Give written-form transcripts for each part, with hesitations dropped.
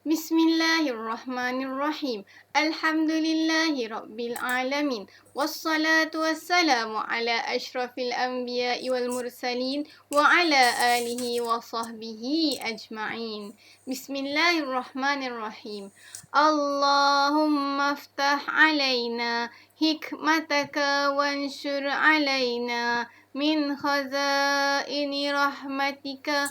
Bismillahirrahmanirrahim. Alhamdulillahi rabbil alamin. Wassalatu wassalamu ala asyrafil anbiya'i wal mursalin wa ala alihi wa sahbihi ajma'in. Bismillahirrahmanirrahim. Allahumma aftah alaina hikmataka wanshur alaina min khazaini rahmatika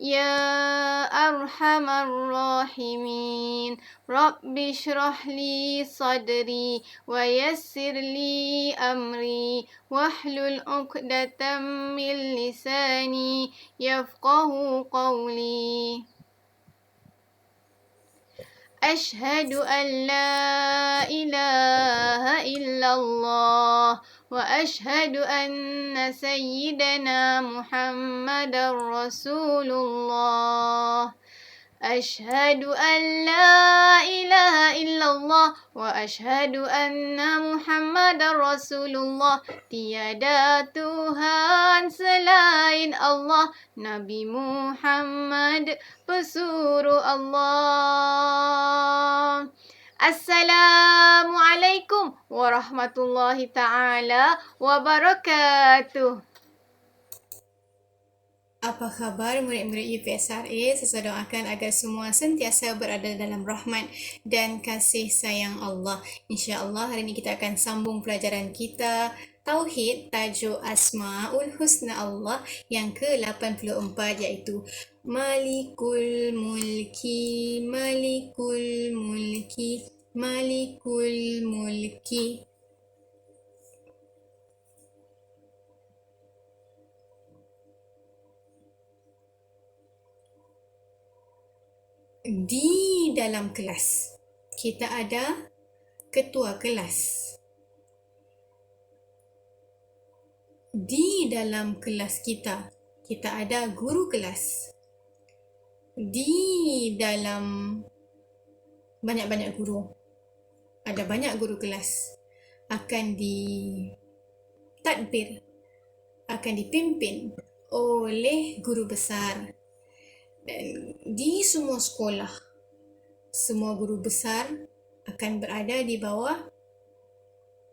Ya Arhamar Rahimin. Rabbi shrah li sadri wa yassir li amri wahlul 'uqdatam min lisani yafqahu qawli. أشهد أن لا إله إلا الله وأشهد أن سيدنا محمد رسول الله أشهد أن لا إله إلا الله وأشهد أن محمد رسول الله tiada Tuhan selain Allah Nabi Muhammad pesuruh Allah. Assalamualaikum warahmatullahi taala wabarakatuh. Apa khabar murid-murid UPSRA? Saya doakan agar semua sentiasa berada dalam rahmat dan kasih sayang Allah. InsyaAllah hari ini kita akan sambung pelajaran kita Tauhid tajuk Asma'ul Husna Allah yang ke-84 iaitu Malikul Mulki, Malikul Mulki, Malikul Mulki. Di dalam kelas, kita ada ketua kelas. Di dalam kelas kita, kita ada guru kelas. Di dalam banyak-banyak guru, ada banyak guru kelas. Akan ditadbir, akan dipimpin oleh guru besar. Dan di semua sekolah, semua guru besar akan berada di bawah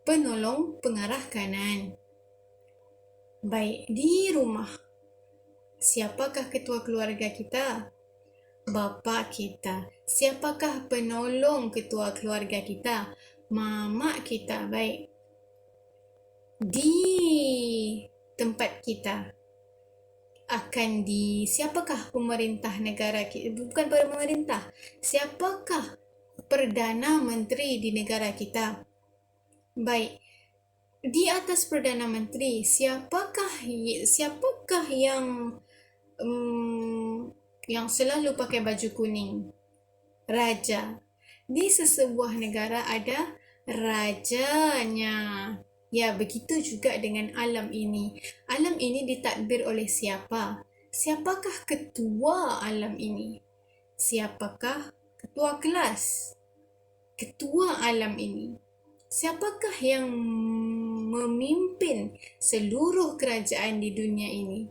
penolong pengarah kanan. Baik, di rumah, siapakah ketua keluarga kita? Bapa kita. Siapakah penolong ketua keluarga kita? Mamak kita. Baik. Di tempat kita, akan siapakah pemerintah negara kita? Bukan pemerintah. Siapakah Perdana Menteri di negara kita? Baik. Di atas Perdana Menteri, siapakah yang selalu pakai baju kuning? Raja. Di sesebuah negara ada rajanya. Ya, begitu juga dengan alam ini. Alam ini ditadbir oleh siapa? Siapakah ketua alam ini? Siapakah ketua kelas? Ketua alam ini. Siapakah yang memimpin seluruh kerajaan di dunia ini?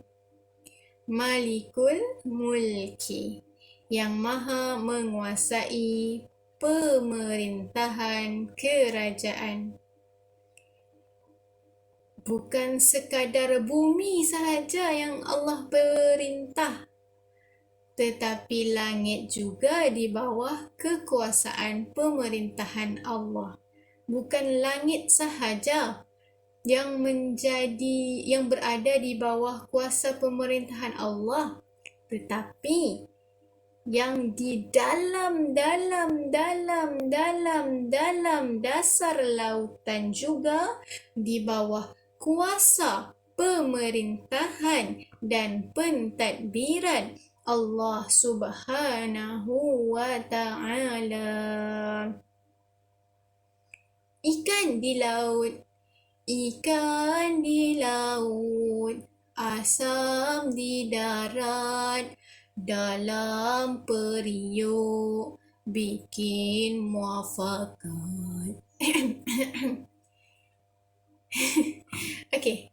Malikul Mulki, yang maha menguasai pemerintahan kerajaan. Bukan sekadar bumi sahaja yang Allah perintah, tetapi langit juga di bawah kekuasaan pemerintahan Allah. Bukan langit sahaja yang berada di bawah kuasa pemerintahan Allah, tetapi yang di dalam dasar lautan juga di bawah kuasa pemerintahan dan pentadbiran Allah Subhanahu wa Ta'ala. Ikan di laut, ikan di laut, asam di darat, dalam periuk bikin muafakat. Okey.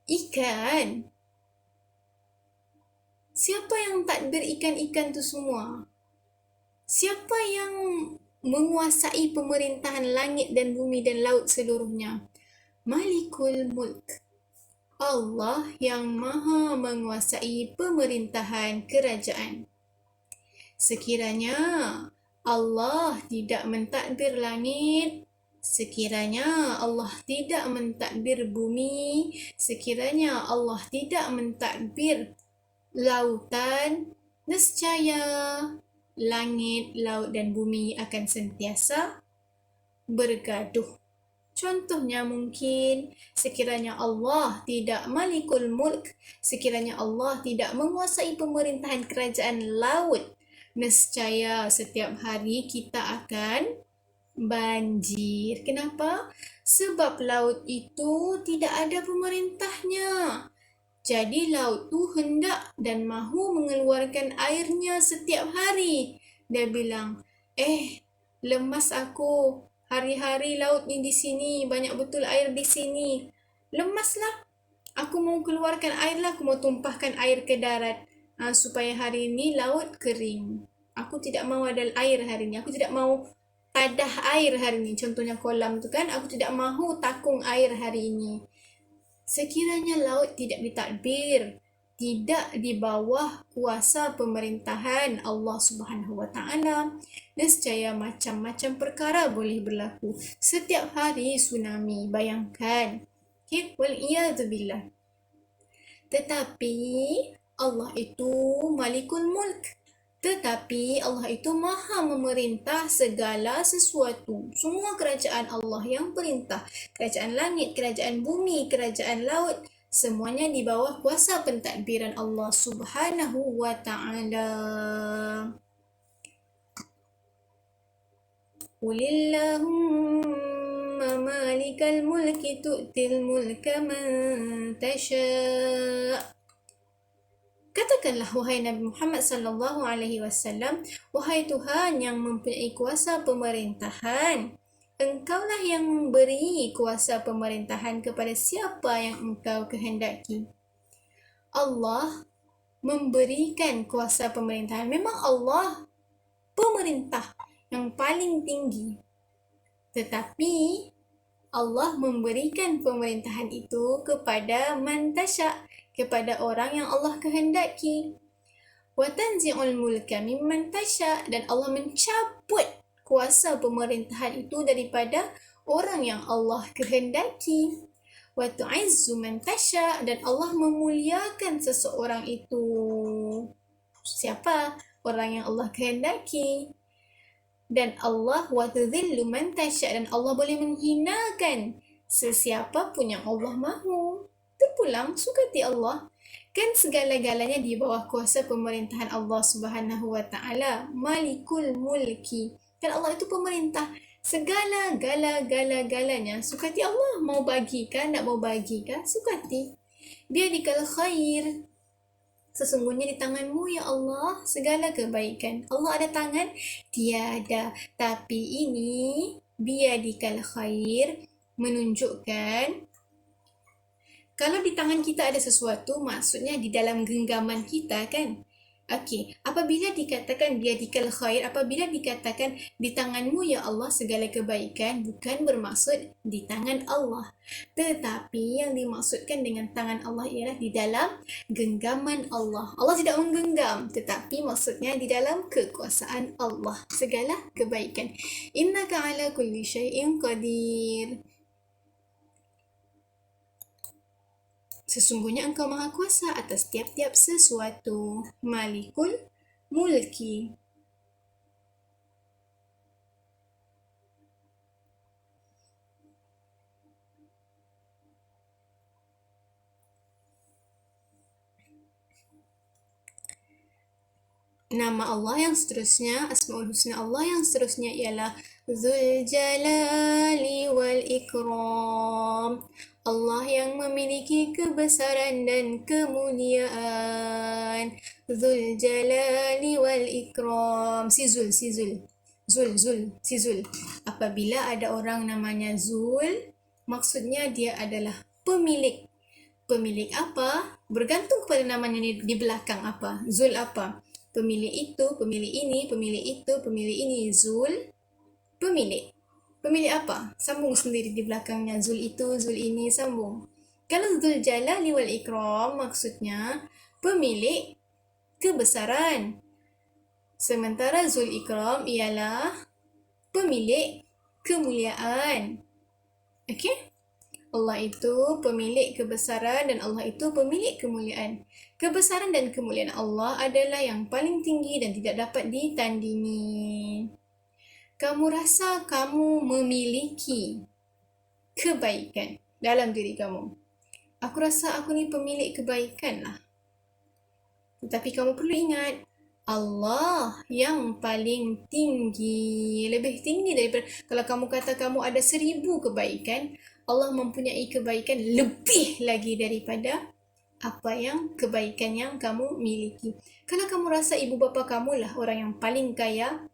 Ikan. Siapa yang tadbir ikan-ikan tu semua? Siapa yang menguasai pemerintahan langit dan bumi dan laut seluruhnya? Malikul Mulk. Allah yang maha menguasai pemerintahan kerajaan. Sekiranya Allah tidak mentadbir langit, sekiranya Allah tidak mentadbir bumi, sekiranya Allah tidak mentadbir lautan, nescaya langit, laut dan bumi akan sentiasa bergaduh. Contohnya mungkin sekiranya Allah tidak Malikul Mulk, sekiranya Allah tidak menguasai pemerintahan kerajaan laut, nescaya setiap hari kita akan banjir. Kenapa? Sebab laut itu tidak ada pemerintahnya. Jadi laut tu hendak dan mahu mengeluarkan airnya setiap hari. Dia bilang, lemas aku. Hari-hari laut ni di sini, banyak betul air di sini. Lemaslah. Aku mau keluarkan air lah, aku mau tumpahkan air ke darat. Supaya hari ini laut kering. Aku tidak mau ada air hari ini. Aku tidak mau tadah air hari ini. Contohnya kolam tu kan, aku tidak mahu takung air hari ini. Sekiranya laut tidak ditadbir, tidak di bawah kuasa pemerintahan Allah Subhanahu wa taala, nescaya macam-macam perkara boleh berlaku. Setiap hari tsunami, bayangkan. Okay, wal iyadu billah. Tetapi Allah itu Malikul Mulk. Tetapi Allah itu maha memerintah segala sesuatu. Semua kerajaan Allah yang perintah. Kerajaan langit, kerajaan bumi, kerajaan laut. Semuanya di bawah kuasa pentadbiran Allah Subhanahu wa ta'ala. Qulillahumma malikal mulki tu'til mulka man tasha'. Katakanlah wahai Nabi Muhammad sallallahu alaihi wasallam, wahai Tuhan yang mempunyai kuasa pemerintahan, Engkaulah yang memberi kuasa pemerintahan kepada siapa yang Engkau kehendaki. Allah memberikan kuasa pemerintahan. Memang Allah pemerintah yang paling tinggi. Tetapi Allah memberikan pemerintahan itu kepada man tasha', kepada orang yang Allah kehendaki. Wa tanzi'ul mulka mimman tasha', dan Allah mencabut kuasa pemerintahan itu daripada orang yang Allah kehendaki. Wa tu'izzu man tasha', dan Allah memuliakan seseorang itu. Siapa? Orang yang Allah kehendaki. Dan Allah wa tudhillu man tasha', dan Allah boleh menghinakan sesiapa pun yang Allah mahu. Terpulang sukati Allah. Kan segala-galanya di bawah kuasa pemerintahan Allah Subhanahu wa taala, Malikul Mulki. Kan Allah itu pemerintah segala-galanya. Sukati Allah, mau bagi kan, nak mau bagi kan, sukati. Biadikal khair. Sesungguhnya di tanganmu ya Allah segala kebaikan. Allah ada tangan? Tiada. Tapi ini biadikal khair menunjukkan kalau di tangan kita ada sesuatu, maksudnya di dalam genggaman kita kan. Okey, apabila dikatakan biadikal khair, apabila dikatakan di tanganmu ya Allah segala kebaikan, bukan bermaksud di tangan Allah. Tetapi yang dimaksudkan dengan tangan Allah ialah di dalam genggaman Allah. Allah tidak menggenggam, tetapi maksudnya di dalam kekuasaan Allah segala kebaikan. Innaka ala kulli syai'in qadir. Sesungguhnya Engkau Maha Kuasa atas tiap-tiap sesuatu. Malikul Mulki. Nama Allah yang seterusnya, Asmaul Husna Allah yang seterusnya ialah Dzul Jalali wal Ikram. Allah yang memiliki kebesaran dan kemuliaan. Dzul Jalali wal Ikram. Si Zul. Apabila ada orang namanya Zul, maksudnya dia adalah pemilik. Pemilik apa? Bergantung kepada namanya di belakang apa. Zul apa? Pemilik itu, pemilik ini, pemilik itu, pemilik ini. Zul, pemilik. Pemilik apa? Sambung sendiri di belakangnya. Zul itu, Zul ini, sambung. Kalau Zul Jalali wal Ikram maksudnya pemilik kebesaran. Sementara Zul Ikram ialah pemilik kemuliaan. Okey? Allah itu pemilik kebesaran dan Allah itu pemilik kemuliaan. Kebesaran dan kemuliaan Allah adalah yang paling tinggi dan tidak dapat ditandingi. Kamu rasa kamu memiliki kebaikan dalam diri kamu. Aku rasa aku ni pemilik kebaikan lah. Tetapi kamu perlu ingat, Allah yang paling tinggi, lebih tinggi daripada, kalau kamu kata kamu ada 1000 kebaikan, Allah mempunyai kebaikan lebih lagi daripada apa yang kebaikan yang kamu miliki. Kalau kamu rasa ibu bapa kamu lah orang yang paling kaya,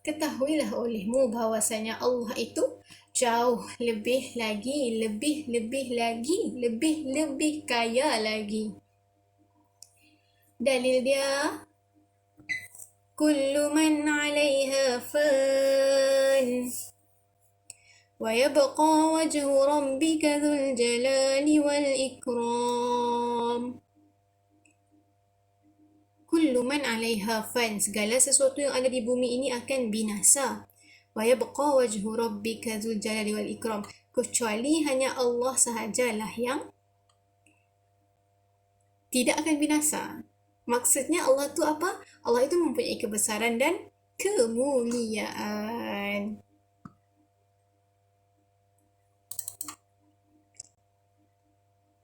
ketahuilah olehmu bahawasanya Allah itu jauh lebih lagi, lebih kaya lagi. Dalil dia, kullu man 'alaiha fan wa yabqa wajhu rabbika dzul jalali wal ikram. Kullu man 'alaiha fan, segala sesuatu yang ada di bumi ini akan binasa. Wa yabqa wajhu rabbika dzul jalali wal ikram, kecuali hanya Allah sahajalah yang tidak akan binasa. Maksudnya Allah tu apa? Allah itu mempunyai kebesaran dan kemuliaan.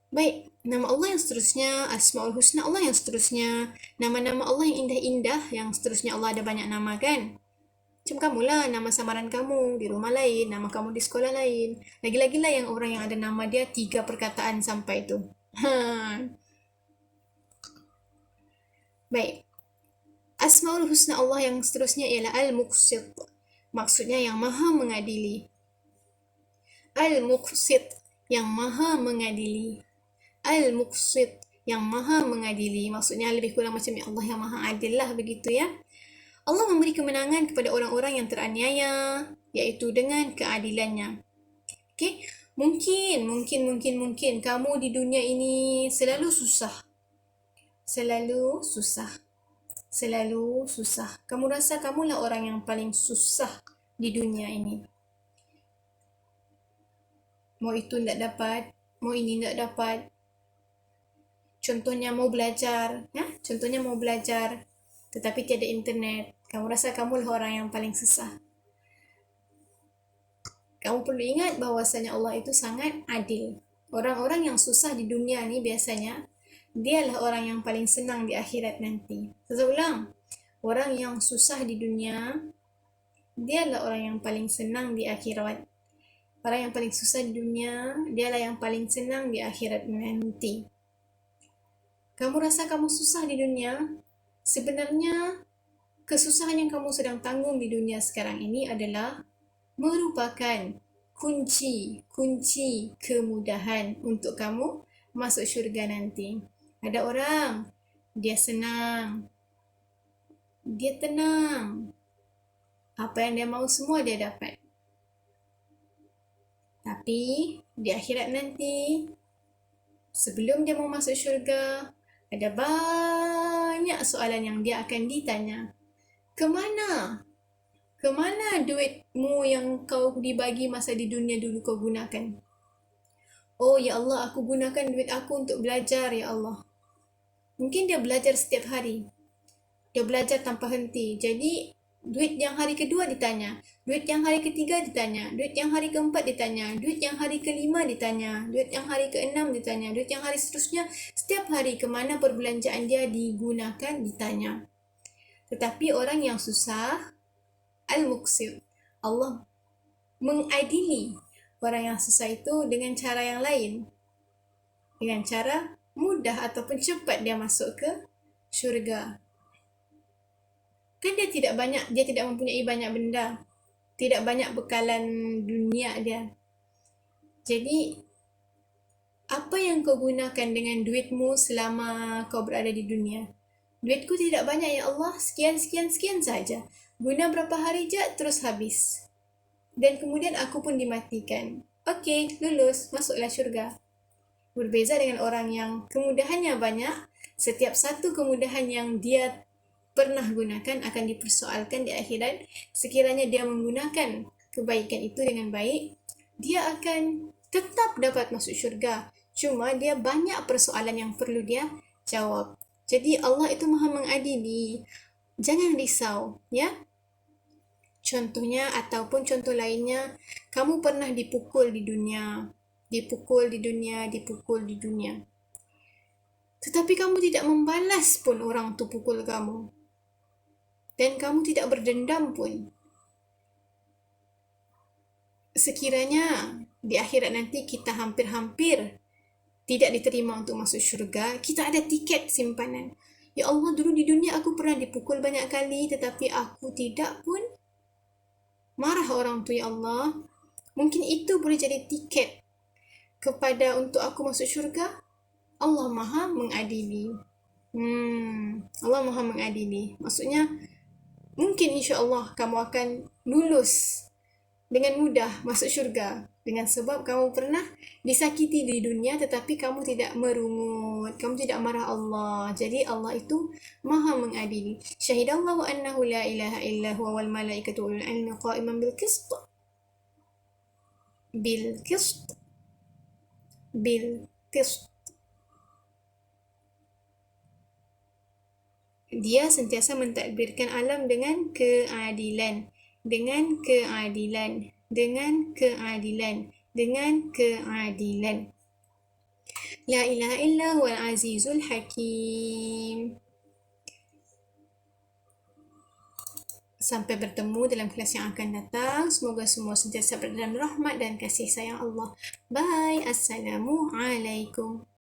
Baik, nama Allah yang seterusnya, Asmaul Husna Allah yang seterusnya, nama-nama Allah yang indah-indah, yang seterusnya Allah ada banyak nama kan? Macam kamulah, nama samaran kamu di rumah lain, nama kamu di sekolah lain. Lagi-lagi lah yang orang yang ada nama dia 3 perkataan sampai tu. Baik. Asmaul Husna Allah yang seterusnya ialah Al-Muqsit. Maksudnya yang maha mengadili. Al-Muqsit, yang maha mengadili. Al-Muqsit, yang maha mengadili. Maksudnya lebih kurang macam Allah yang maha adil lah, begitu ya. Allah memberi kemenangan kepada orang-orang yang teraniaya, iaitu dengan keadilannya. Okey, mungkin kamu di dunia ini selalu susah. Kamu rasa kamulah orang yang paling susah di dunia ini. Mau itu tidak dapat, mau ini tidak dapat. Contohnya mau belajar, tetapi tiada internet. Kamu rasa kamulah orang yang paling susah. Kamu perlu ingat bahawasanya Allah itu sangat adil. Orang-orang yang susah di dunia ni biasanya dialah orang yang paling senang di akhirat nanti. Saya ulang, orang yang susah di dunia dialah orang yang paling senang di akhirat. Orang yang paling susah di dunia dialah yang paling senang di akhirat nanti. Kamu rasa kamu susah di dunia? Sebenarnya kesusahan yang kamu sedang tanggung di dunia sekarang ini adalah merupakan kunci kemudahan untuk kamu masuk syurga nanti. Ada orang, dia senang, dia tenang, apa yang dia mahu semua dia dapat. Tapi di akhirat nanti, sebelum dia mau masuk syurga, ada banyak soalan yang dia akan ditanya. Kemana duitmu yang kau dibagi masa di dunia dulu kau gunakan? Oh ya Allah, aku gunakan duit aku untuk belajar ya Allah. Mungkin dia belajar setiap hari. Dia belajar tanpa henti. Jadi duit yang hari kedua ditanya, duit yang hari ketiga ditanya, duit yang hari keempat ditanya, duit yang hari kelima ditanya, duit yang hari keenam ditanya, duit yang hari seterusnya. Setiap hari kemana perbelanjaan dia digunakan ditanya. Tetapi orang yang susah, Al-Muqsit, Allah mengadili orang yang susah itu dengan cara yang lain. Dengan cara mudah ataupun cepat dia masuk ke syurga. Kan dia tidak mempunyai banyak benda. Tidak banyak bekalan dunia dia. Jadi, apa yang kau gunakan dengan duitmu selama kau berada di dunia? Duitku tidak banyak ya Allah, sekian, sekian, sekian saja. Guna berapa hari je, terus habis. Dan kemudian aku pun dimatikan. Okey, lulus, masuklah syurga. Berbeza dengan orang yang kemudahannya banyak, setiap satu kemudahan yang dia pernah gunakan akan dipersoalkan di akhirat. Sekiranya dia menggunakan kebaikan itu dengan baik, dia akan tetap dapat masuk syurga. Cuma dia banyak persoalan yang perlu dia jawab. Jadi Allah itu maha mengadili. Jangan risau, ya. Contohnya ataupun contoh lainnya, kamu pernah dipukul di dunia, dipukul di dunia, dipukul di dunia. Tetapi kamu tidak membalas pun orang tu pukul kamu. Dan kamu tidak berdendam pun. Sekiranya di akhirat nanti kita hampir-hampir tidak diterima untuk masuk syurga, kita ada tiket simpanan. Ya Allah, dulu di dunia aku pernah dipukul banyak kali, tetapi aku tidak pun marah orang tu, ya Allah. Mungkin itu boleh jadi tiket kepada untuk aku masuk syurga. Allah maha mengadili. Allah maha mengadili. Maksudnya, mungkin insya-Allah kamu akan lulus dengan mudah masuk syurga dengan sebab kamu pernah disakiti di dunia tetapi kamu tidak merungut, kamu tidak marah Allah. Jadi Allah itu maha mengadili. Syahidallahu annahu la ilaha illa huwa wal malaikatu ulul ilmi qa'iman bil qist. Bil qist. Bil qist. Dia sentiasa mentadbirkan alam dengan keadilan, dengan keadilan, dengan keadilan, dengan keadilan. La ilaha illa huwal azizul hakim. Sampai bertemu dalam kelas yang akan datang. Semoga semua sentiasa berada dalam rahmat dan kasih sayang Allah. Bye. Assalamualaikum.